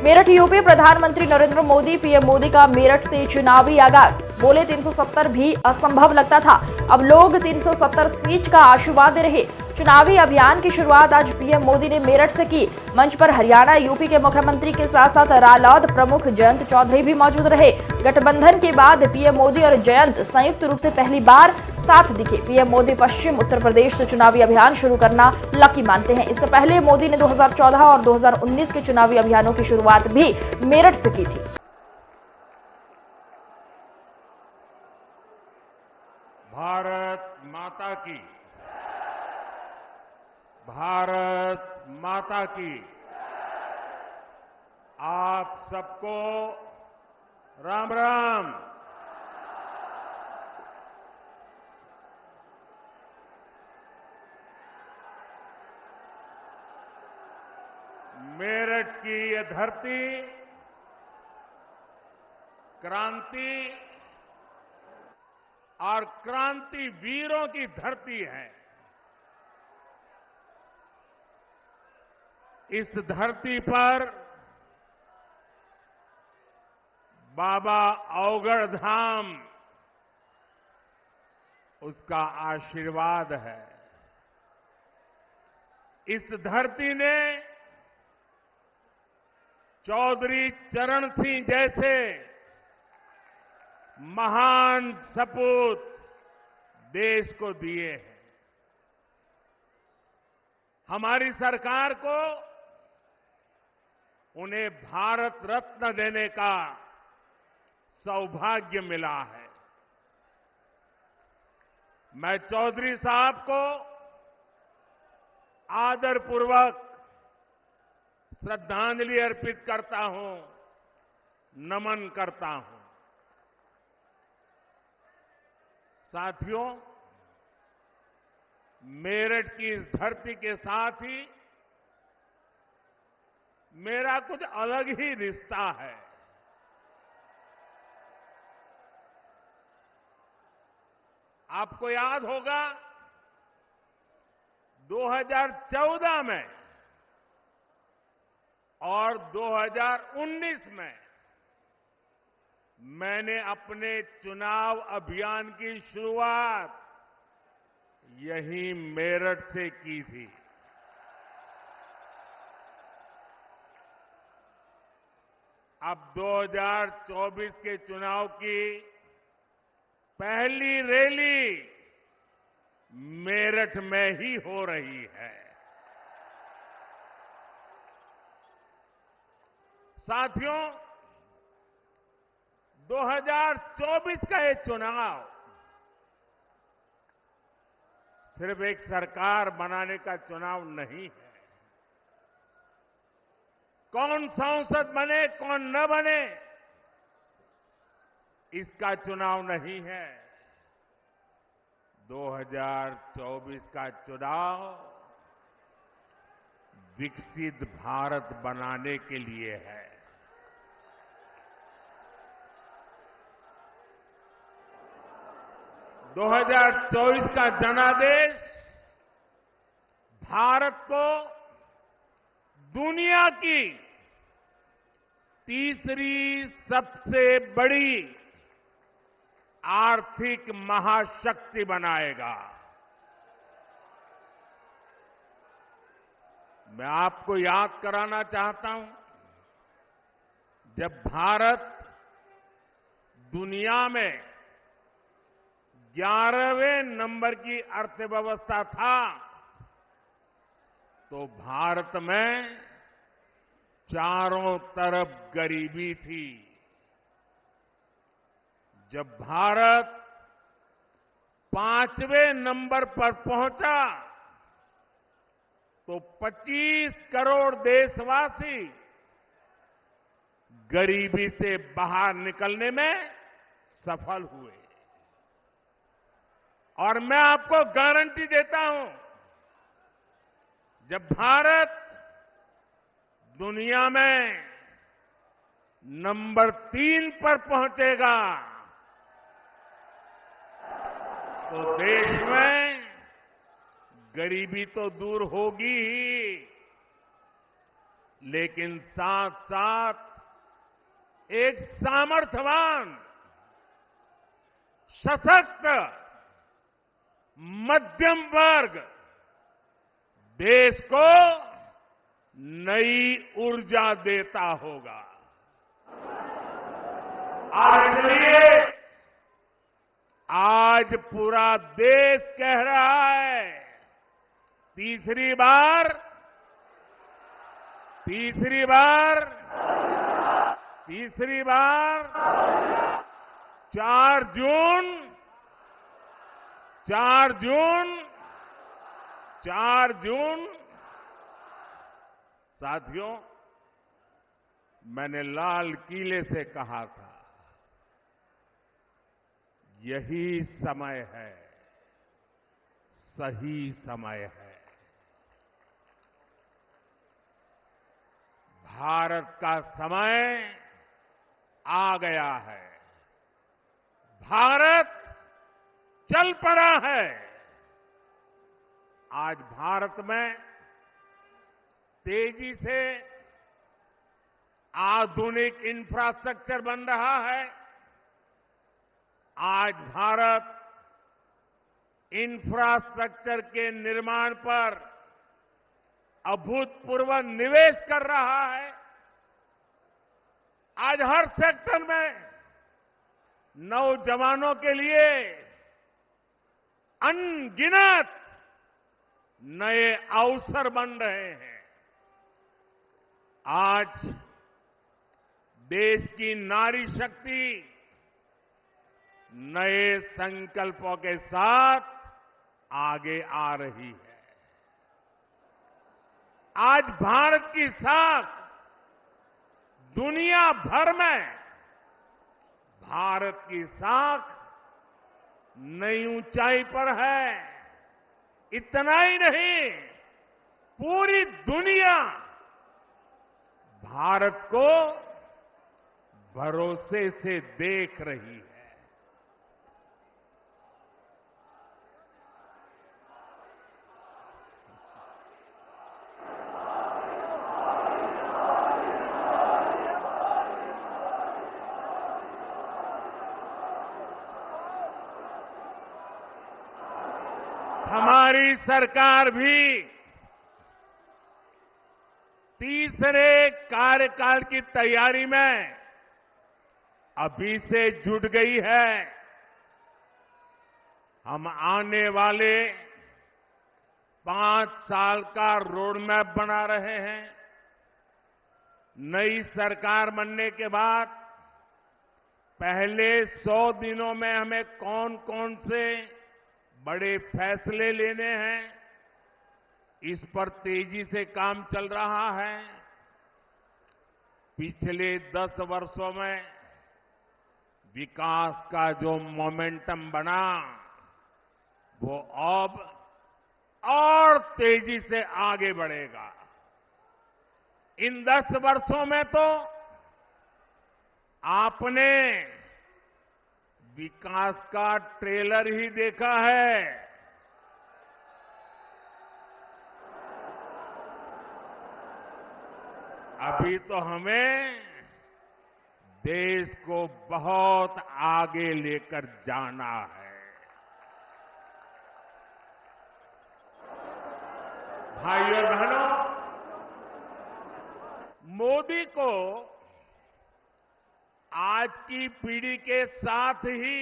Meerut UP प्रधानमंत्री Narendra Modi PM Modi का मेरठ से चुनावी आगाज। बोले 370 भी असंभव लगता था, अब लोग 370 सीट का आशीर्वाद दे रहे। चुनावी अभियान की शुरुआत आज पीएम मोदी ने मेरठ से की। मंच पर हरियाणा यूपी के मुख्यमंत्री के साथ साथ रालोद प्रमुख जयंत चौधरी भी मौजूद रहे। गठबंधन के बाद पीएम मोदी और जयंत संयुक्त रूप से पहली बार साथ दिखे। पीएम मोदी पश्चिम उत्तर प्रदेश से चुनावी अभियान शुरू करना लकी मानते हैं। इससे पहले मोदी ने 2014 और 2019 के चुनावी अभियानों की शुरुआत भी मेरठ से की थी। भारत माता की, भारत माता की। आप सबको राम राम। मेरठ की ये धरती क्रांति और क्रांति वीरों की धरती है। इस धरती पर बाबा अवगढ़ धाम उसका आशीर्वाद है। इस धरती ने चौधरी चरण सिंह जैसे महान सपूत देश को दिए हैं। हमारी सरकार को उन्हें भारत रत्न देने का सौभाग्य मिला है। मैं चौधरी साहब को आदरपूर्वक श्रद्धांजलि अर्पित करता हूं, नमन करता हूं। साथियों, मेरठ की इस धरती के साथ ही मेरा कुछ अलग ही रिश्ता है। आपको याद होगा 2014 में और 2019 में मैंने अपने चुनाव अभियान की शुरुआत यहीं मेरठ से की थी। अब 2024 के चुनाव की पहली रैली मेरठ में ही हो रही है। साथियों, 2024 का ये चुनाव सिर्फ एक सरकार बनाने का चुनाव नहीं है। कौन सांसद बने कौन न बने इसका चुनाव नहीं है। 2024 का चुनाव विकसित भारत बनाने के लिए है। दो 2024 का जनादेश भारत को दुनिया की तीसरी सबसे बड़ी आर्थिक महाशक्ति बनाएगा। मैं आपको याद कराना चाहता हूं, जब भारत दुनिया में 11वें नंबर की अर्थव्यवस्था था, तो भारत में चारों तरफ गरीबी थी। जब भारत 5वें नंबर पर पहुंचा, तो 25 करोड़ देशवासी गरीबी से बाहर निकलने में सफल हुए। और मैं आपको गारंटी देता हूं, जब भारत दुनिया में नंबर 3 पर पहुंचेगा, तो देश में गरीबी तो दूर होगी ही, लेकिन साथ साथ एक सामर्थ्यवान, सशक्त मध्यम वर्ग देश को नई ऊर्जा देता होगा। और इसलिए आज पूरा देश कह रहा है, तीसरी बार 4 जून साथियों, मैंने लाल किले से कहा था, यही समय है, सही समय है। भारत का समय आ गया है। भारत चल पड़ा है। आज भारत में तेजी से आधुनिक इंफ्रास्ट्रक्चर बन रहा है। आज भारत इंफ्रास्ट्रक्चर के निर्माण पर अभूतपूर्व निवेश कर रहा है। आज हर सेक्टर में नौजवानों के लिए अनगिनत नए अवसर बन रहे हैं। आज देश की नारी शक्ति नए संकल्पों के साथ आगे आ रही है। आज भारत की साख दुनिया भर में, भारत की साख नई ऊंचाई पर है। इतना ही नहीं, पूरी दुनिया भारत को भरोसे से देख रही है। हमारी सरकार भी तीसरे कार्यकाल की तैयारी में अभी से जुट गई है। हम आने वाले 5 साल का रोड मैप बना रहे हैं। नई सरकार बनने के बाद पहले 100 दिनों में हमें कौन कौन से बड़े फैसले लेने हैं, इस पर तेजी से काम चल रहा है। पिछले 10 वर्षों में विकास का जो मोमेंटम बना, वो अब और तेजी से आगे बढ़ेगा। इन 10 वर्षों में तो आपने विकास का ट्रेलर ही देखा है। अभी तो हमें देश को बहुत आगे लेकर जाना है। भाइयों और बहनों, मोदी को आज की पीढ़ी के साथ ही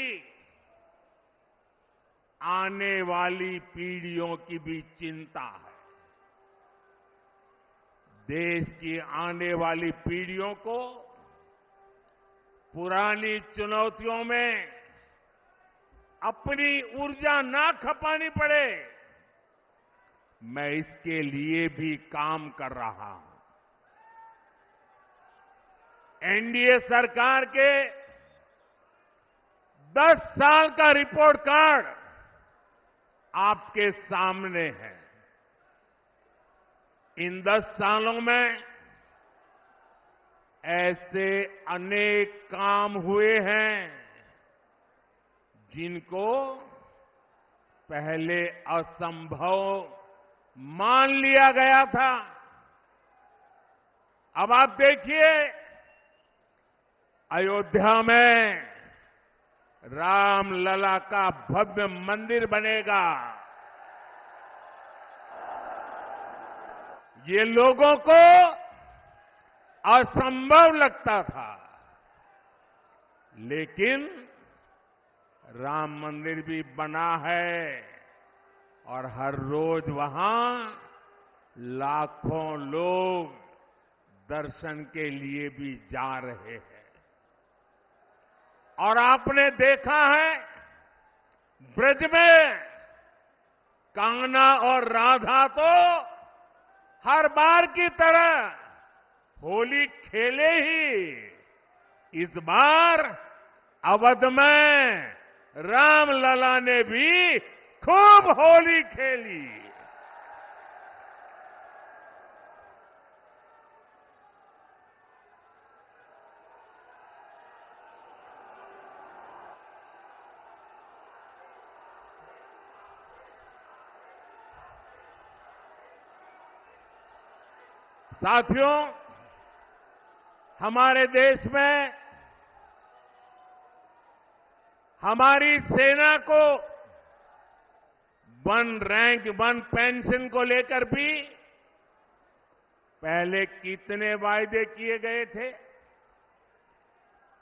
आने वाली पीढ़ियों की भी चिंता है। देश की आने वाली पीढ़ियों को पुरानी चुनौतियों में अपनी ऊर्जा ना खपानी पड़े, मैं इसके लिए भी काम कर रहा हूं। एनडीए सरकार के 10 साल का रिपोर्ट कार्ड आपके सामने है। इन 10 सालों में ऐसे अनेक काम हुए हैं जिनको पहले असंभव मान लिया गया था। अब आप देखिए, अयोध्या में रामलला का भव्य मंदिर बनेगा। ये लोगों को असंभव लगता था, लेकिन राम मंदिर भी बना है और हर रोज वहां लाखों लोग दर्शन के लिए भी जा रहे हैं। और आपने देखा है, ब्रज में कान्हा और राधा तो हर बार की तरह होली खेले ही। इस बार अवध में रामलला ने भी खूब होली खेली। साथियों, हमारे देश में हमारी सेना को वन रैंक वन पेंशन को लेकर भी पहले कितने वायदे किए गए थे।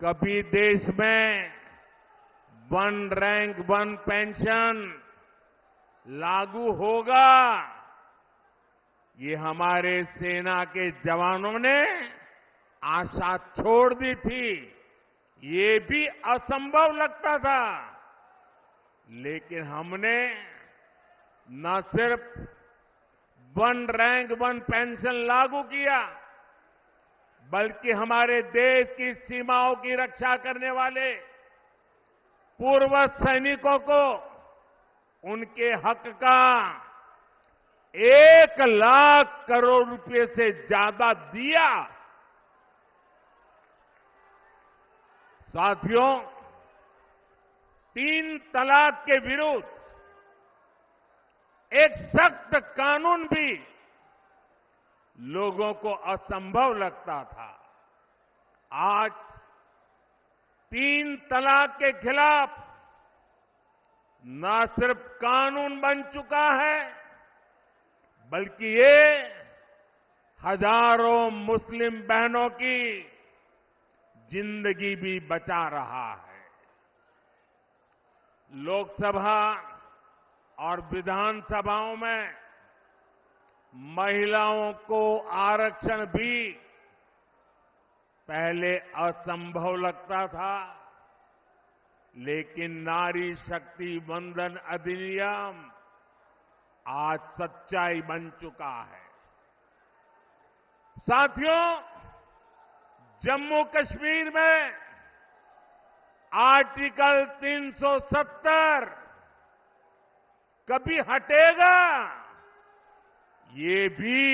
कभी देश में वन रैंक वन पेंशन लागू होगा, ये हमारे सेना के जवानों ने आशा छोड़ दी थी। ये भी असंभव लगता था, लेकिन हमने न सिर्फ वन रैंक वन पेंशन लागू किया, बल्कि हमारे देश की सीमाओं की रक्षा करने वाले पूर्व सैनिकों को उनके हक का 1,00,000 करोड़ रुपए से ज्यादा दिया। साथियों, 3 तलाक के विरुद्ध एक सख्त कानून भी लोगों को असंभव लगता था। आज 3 तलाक के खिलाफ न सिर्फ कानून बन चुका है, बल्कि ये हजारों मुस्लिम बहनों की जिंदगी भी बचा रहा है। लोकसभा और विधानसभाओं में महिलाओं को आरक्षण भी पहले असंभव लगता था, लेकिन नारी शक्ति वंदन अधिनियम आज सच्चाई बन चुका है। साथियों, जम्मू कश्मीर में आर्टिकल 370 कभी हटेगा, ये भी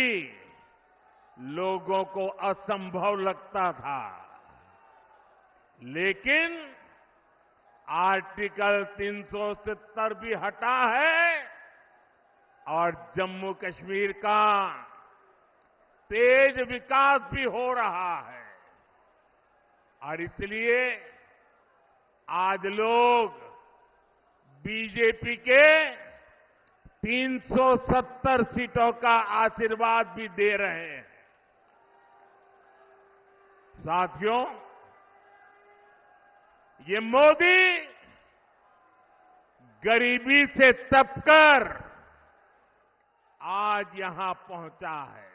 लोगों को असंभव लगता था, लेकिन आर्टिकल 370 भी हटा है और जम्मू कश्मीर का तेज विकास भी हो रहा है। और इसलिए आज लोग बीजेपी के 370 सीटों का आशीर्वाद भी दे रहे हैं। साथियों, ये मोदी गरीबी से तपकर आज यहां पहुंचा है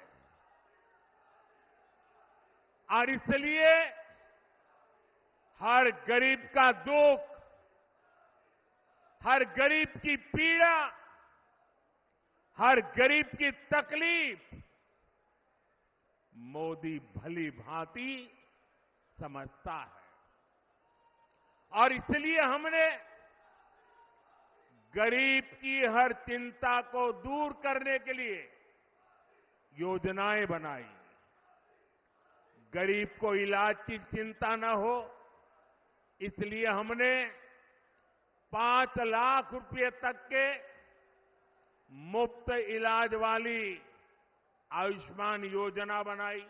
और इसलिए हर गरीब का दुख, हर गरीब की पीड़ा, हर गरीब की तकलीफ मोदी भली भांति समझता है। और इसलिए हमने गरीब की हर चिंता को दूर करने के लिए योजनाएं बनाई। गरीब को इलाज की चिंता न हो, इसलिए हमने 5 लाख रुपए तक के मुफ्त इलाज वाली आयुष्मान योजना बनाई।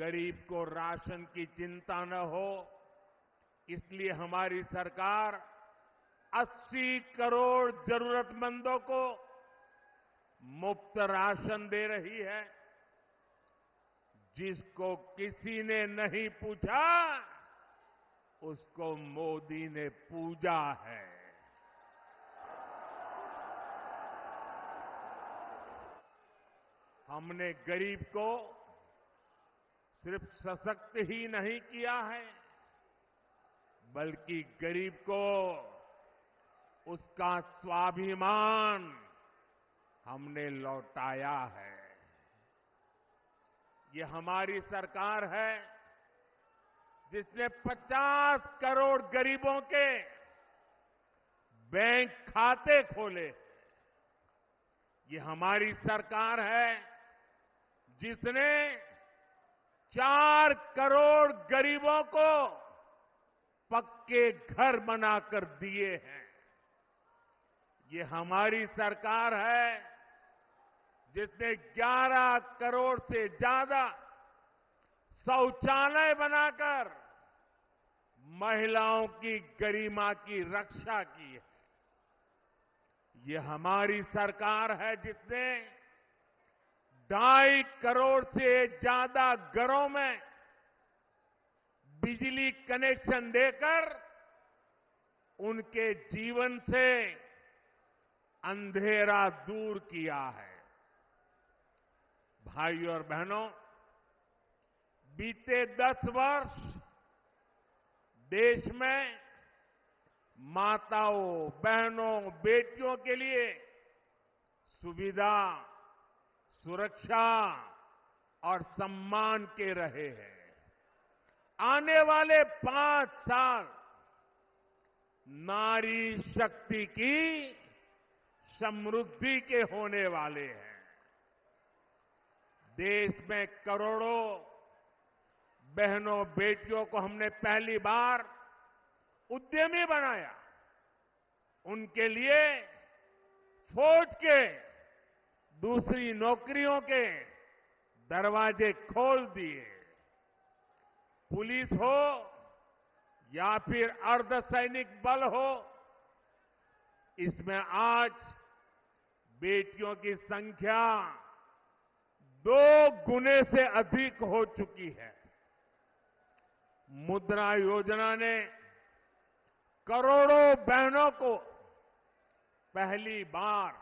गरीब को राशन की चिंता न हो, इसलिए हमारी सरकार 80 करोड़ जरूरतमंदों को मुफ्त राशन दे रही है। जिसको किसी ने नहीं पूछा, उसको मोदी ने पूजा है। हमने गरीब को सिर्फ सशक्त ही नहीं किया है, बल्कि गरीब को उसका स्वाभिमान हमने लौटाया है। ये हमारी सरकार है जिसने 50 करोड़ गरीबों के बैंक खाते खोले। ये हमारी सरकार है जिसने 4 करोड़ गरीबों को पक्के घर बनाकर दिए हैं। ये हमारी सरकार है जिसने 11 करोड़ से ज्यादा शौचालय बनाकर महिलाओं की गरिमा की रक्षा की है। ये हमारी सरकार है जिसने 2.5 करोड़ से ज्यादा घरों में बिजली कनेक्शन देकर उनके जीवन से अंधेरा दूर किया है। भाइयों और बहनों, बीते 10 वर्ष देश में माताओं, बहनों, बेटियों के लिए सुविधा, सुरक्षा और सम्मान के रहे हैं। आने वाले 5 साल नारी शक्ति की समृद्धि के होने वाले हैं। देश में करोड़ों बहनों, बेटियों को हमने पहली बार उद्यमी बनाया। उनके लिए फौज के, दूसरी नौकरियों के दरवाजे खोल दिए। पुलिस हो या फिर अर्धसैनिक बल हो, इसमें आज बेटियों की संख्या 2 गुने से अधिक हो चुकी है। मुद्रा योजना ने करोड़ों बहनों को पहली बार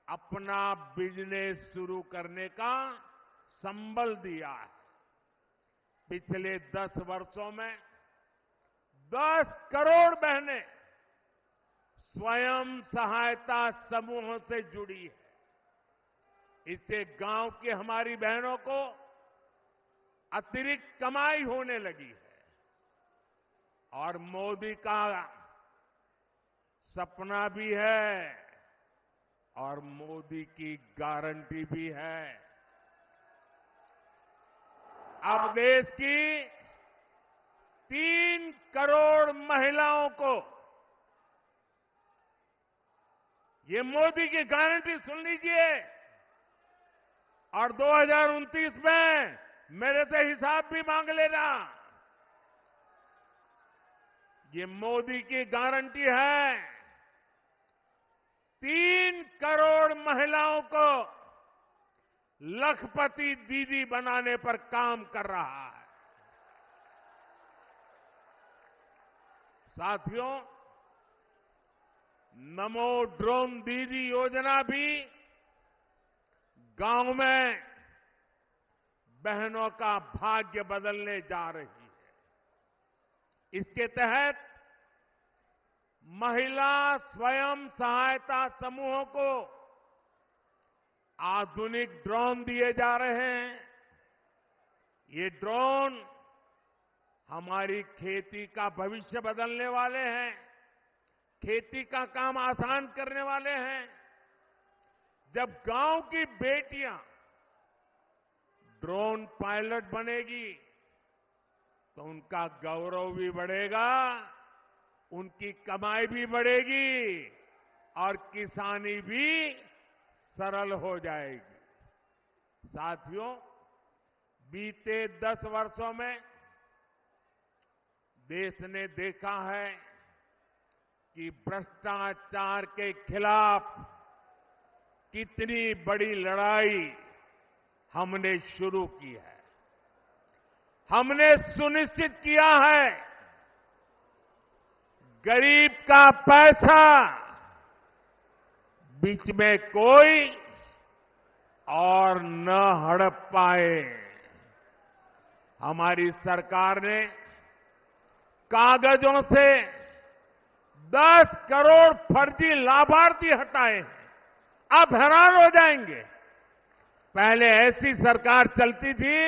अपना बिजनेस शुरू करने का संबल दिया है। पिछले 10 वर्षों में 10 करोड़ बहनें स्वयं सहायता समूहों से जुड़ी है। इससे गांव की हमारी बहनों को अतिरिक्त कमाई होने लगी है और मोदी का सपना भी है और मोदी की गारंटी भी है। अब देश की 3 करोड़ महिलाओं को ये मोदी की गारंटी सुन लीजिए और 2029 में मेरे से हिसाब भी मांग लेना। ये मोदी की गारंटी है। 3 करोड़ महिलाओं को लखपति दीदी बनाने पर काम कर रहा है। साथियों, नमो ड्रोन दीदी योजना भी गांव में बहनों का भाग्य बदलने जा रही है। इसके तहत महिला स्वयं सहायता समूहों को आधुनिक ड्रोन दिए जा रहे हैं। ये ड्रोन हमारी खेती का भविष्य बदलने वाले हैं, खेती का काम आसान करने वाले हैं। जब गांव की बेटियां ड्रोन पायलट बनेगी तो उनका गौरव भी बढ़ेगा, उनकी कमाई भी बढ़ेगी और किसानी भी सरल हो जाएगी। साथियों, बीते 10 वर्षों में देश ने देखा है कि भ्रष्टाचार के खिलाफ कितनी बड़ी लड़ाई हमने शुरू की है। हमने सुनिश्चित किया है गरीब का पैसा बीच में कोई और न हड़प पाए। हमारी सरकार ने कागजों से 10 करोड़ फर्जी लाभार्थी हटाए हैं। आप हैरान हो जाएंगे। पहले ऐसी सरकार चलती थी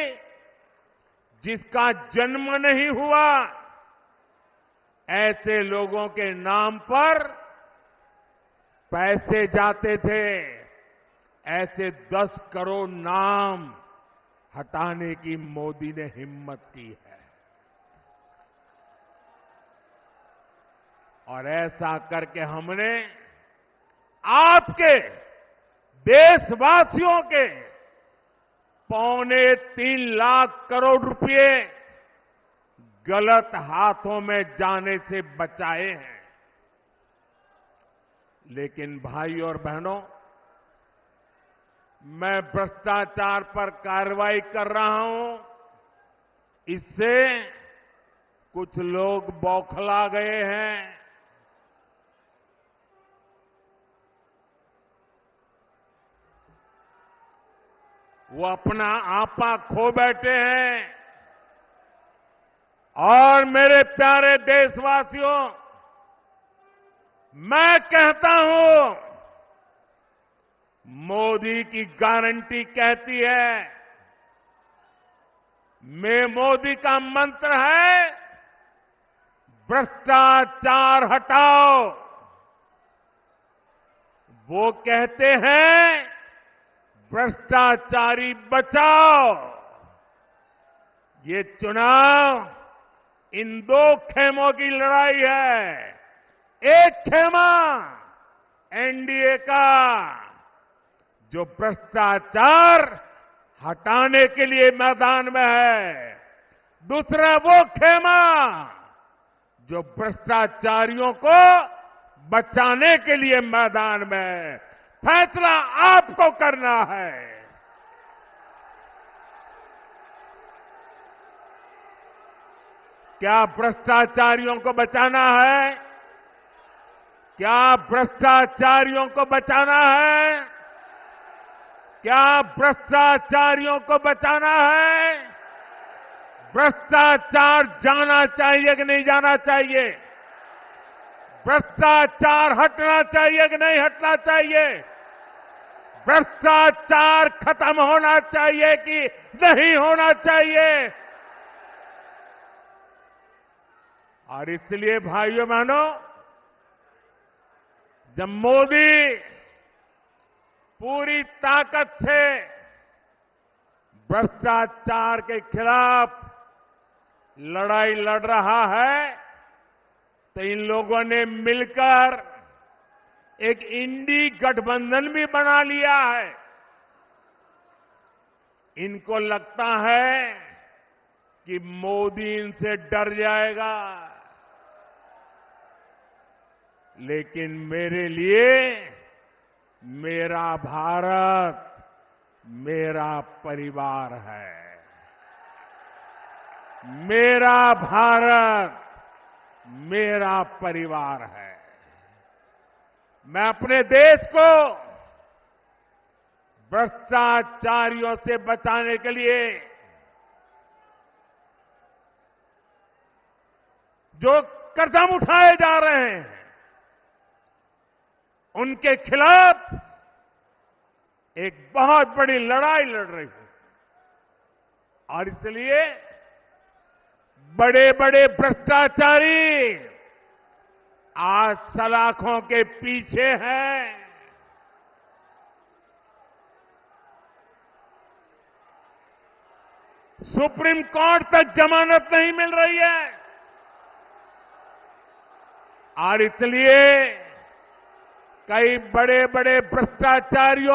जिसका जन्म नहीं हुआ, ऐसे लोगों के नाम पर पैसे जाते थे। ऐसे 10 करोड़ नाम हटाने की मोदी ने हिम्मत की है और ऐसा करके हमने आपके देशवासियों के 3.25 लाख करोड़ रुपए गलत हाथों में जाने से बचाए हैं। लेकिन भाई और बहनों, मैं भ्रष्टाचार पर कार्रवाई कर रहा हूं, इससे कुछ लोग बौखला गए हैं। वो अपना आपा खो बैठे हैं। और मेरे प्यारे देशवासियों, मैं कहता हूं, मोदी की गारंटी कहती है, मोदी का मंत्र है भ्रष्टाचार हटाओ। वो कहते हैं भ्रष्टाचारी बचाओ। ये चुनाव इन 2 खेमों की लड़ाई है। एक खेमा एनडीए का, जो भ्रष्टाचार हटाने के लिए मैदान में है। दूसरा वो खेमा जो भ्रष्टाचारियों को बचाने के लिए मैदान में है। फैसला आपको करना है। क्या भ्रष्टाचारियों को बचाना है? क्या भ्रष्टाचारियों को बचाना है? क्या भ्रष्टाचारियों को बचाना है? भ्रष्टाचार जाना चाहिए कि नहीं जाना चाहिए? भ्रष्टाचार हटना चाहिए कि नहीं हटना चाहिए? भ्रष्टाचार खत्म होना चाहिए कि नहीं होना चाहिए? और इसलिए भाइयों बहनों, जब मोदी पूरी ताकत से भ्रष्टाचार के खिलाफ लड़ाई लड़ रहा है, तो इन लोगों ने मिलकर एक इंडी गठबंधन भी बना लिया है। इनको लगता है कि मोदी इनसे डर जाएगा, लेकिन मेरे लिए मेरा भारत मेरा परिवार है। मेरा भारत मेरा परिवार है। मैं अपने देश को भ्रष्टाचारियों से बचाने के लिए जो कदम उठाए जा रहे हैं, उनके खिलाफ एक बहुत बड़ी लड़ाई लड़ रही हूं। और इसलिए बड़े बड़े भ्रष्टाचारी आज सलाखों के पीछे हैं। सुप्रीम कोर्ट तक जमानत नहीं मिल रही है। और इसलिए कई बड़े बड़े भ्रष्टाचारियों